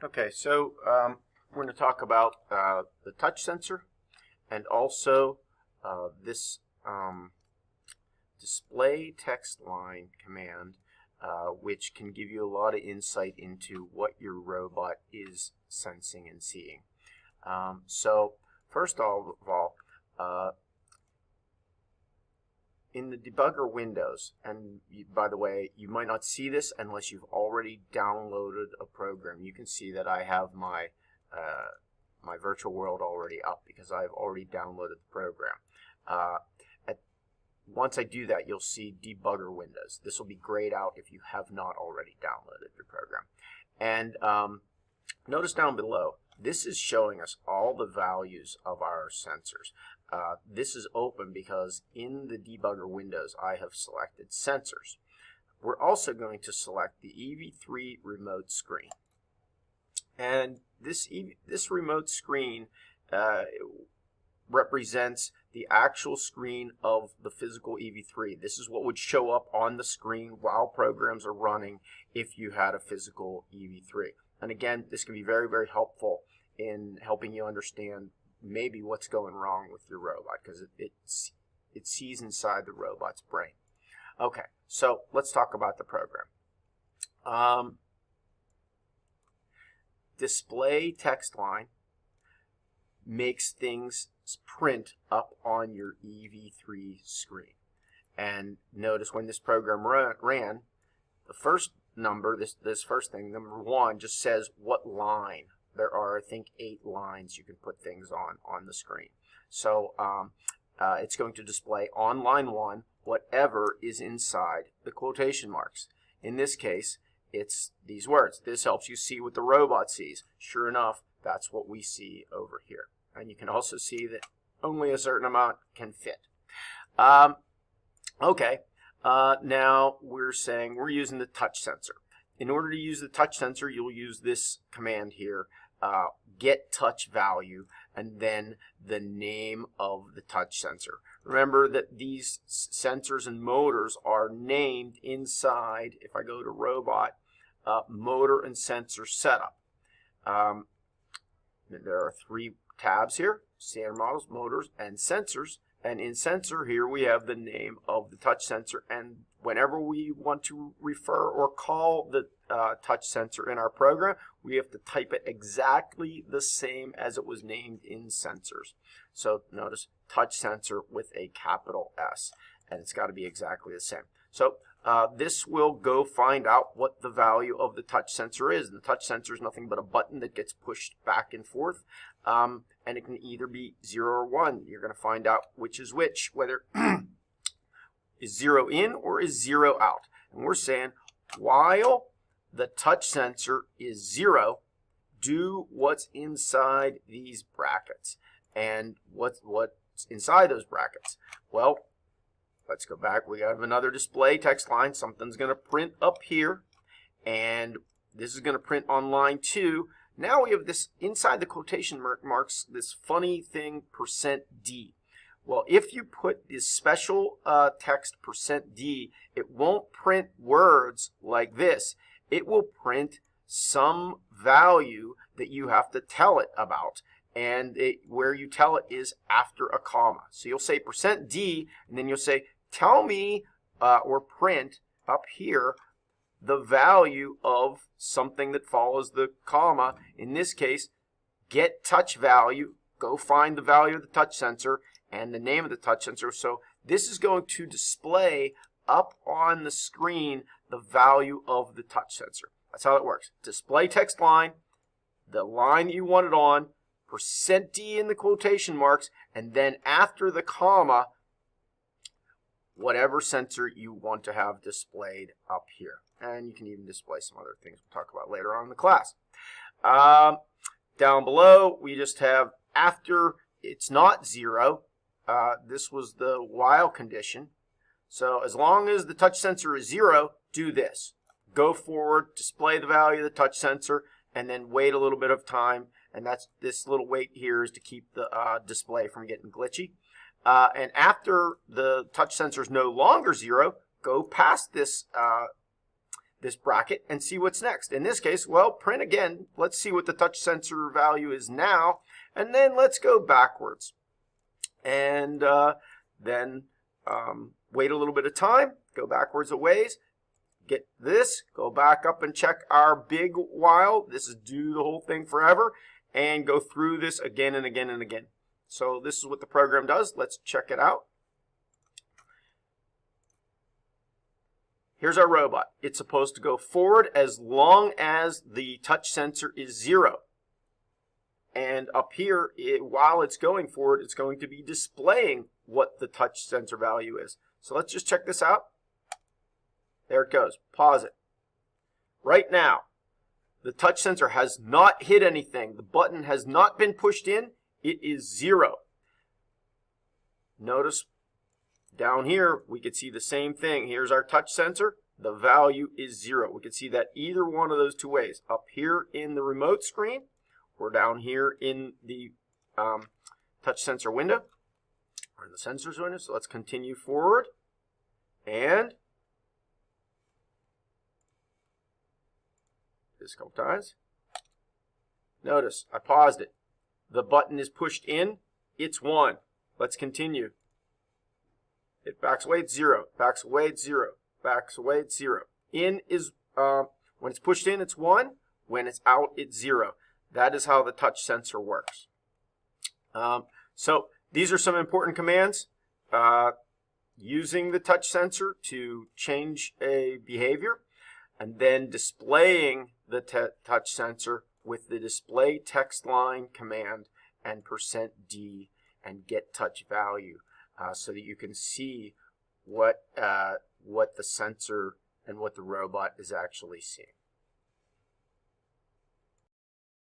Okay, so we're going to talk about the touch sensor and also this display text line command, which can give you a lot of insight into what your robot is sensing and seeing. So first of all, in the debugger windows, and by the way, you might not see this unless you've already downloaded a program. You can see that I have my my virtual world already up because I've already downloaded the program. Once I do that, you'll see debugger windows. This will be grayed out if you have not already downloaded your program. And notice down below, this is showing us all the values of our sensors. This is open because in the debugger windows I have selected sensors. We're also going to select the EV3 remote screen. And this remote screen represents the actual screen of the physical EV3. This is what would show up on the screen while programs are running if you had a physical EV3. And again, this can be very, very helpful in helping you understand maybe what's going wrong with your robot, because it sees inside the robot's brain. Okay, so let's talk about the program. Display text line makes things print up on your EV3 screen. And notice when this program ran, the first number, this first thing, number 1, just says what line. There are, I think, 8 lines you can put things on the screen. So it's going to display on line 1 whatever is inside the quotation marks. In this case, it's these words. This helps you see what the robot sees. Sure enough, that's what we see over here. And you can also see that only a certain amount can fit. Okay, now we're saying we're using the touch sensor. In order to use the touch sensor, you'll use this command here, get touch value, and then the name of the touch sensor. Remember that these sensors and motors are named inside, if I go to robot, motor and sensor setup. There are 3 tabs here, standard models, motors, and sensors. And in sensor here we have the name of the touch sensor, and whenever we want to refer or call the touch sensor in our program, we have to type it exactly the same as it was named in sensors. So notice touch sensor with a capital S, and it's got to be exactly the same. So this will go find out what the value of the touch sensor is. And the touch sensor is nothing but a button that gets pushed back and forth, and it can either be 0 or 1. You're going to find out which is which, whether is 0 in or is 0 out. And we're saying while the touch sensor is 0, do what's inside these brackets. And what's inside those brackets? Well, let's go back. We have another display text line. Something's going to print up here, and this is going to print on line 2. Now we have this inside the quotation marks, this funny thing, %D. Well, if you put this special text %D, it won't print words like this. It will print some value that you have to tell it about. And where you tell it is after a comma. So you'll say %D, and then you'll say, tell me or print up here the value of something that follows the comma. In this case, get touch value. Go find the value of the touch sensor and the name of the touch sensor. So this is going to display up on the screen the value of the touch sensor. That's how it works. Display text line, the line you want it on, %D in the quotation marks, and then after the comma, whatever sensor you want to have displayed up here. And you can even display some other things we'll talk about later on in the class. Down below, we just have after it's not 0. This was the while condition. So as long as the touch sensor is 0, do this. Go forward, display the value of the touch sensor, and then wait a little bit of time. And that's this little wait here is to keep the display from getting glitchy. And after the touch sensor is no longer 0, go past this this bracket and see what's next. In this case, well, print again. Let's see what the touch sensor value is now, and then let's go backwards. And then wait a little bit of time, go backwards a ways, get this, go back up and check our big while. This is do the whole thing forever, and go through this again and again and again. So this is what the program does. Let's check it out. Here's our robot. It's supposed to go forward as long as the touch sensor is 0. And up here, while it's going forward, it's going to be displaying what the touch sensor value is. So let's just check this out. There it goes. Pause it. Right now, the touch sensor has not hit anything. The button has not been pushed in. It is 0. Notice down here, we could see the same thing. Here's our touch sensor. The value is 0. We can see that either one of those two ways. Up here in the remote screen, or down here in the touch sensor window, or the sensors window. So let's continue forward. And this a couple times. Notice, I paused it. The button is pushed in. It's 1. Let's continue. It backs away, it's 0. Backs away, it's 0. Backs away, it's 0. In is, when it's pushed in, it's 1. When it's out, it's 0. That is how the touch sensor works. So these are some important commands. Using the touch sensor to change a behavior, and then displaying the touch sensor with the display text line command and %D and get touch value, so that you can see what the sensor and what the robot is actually seeing.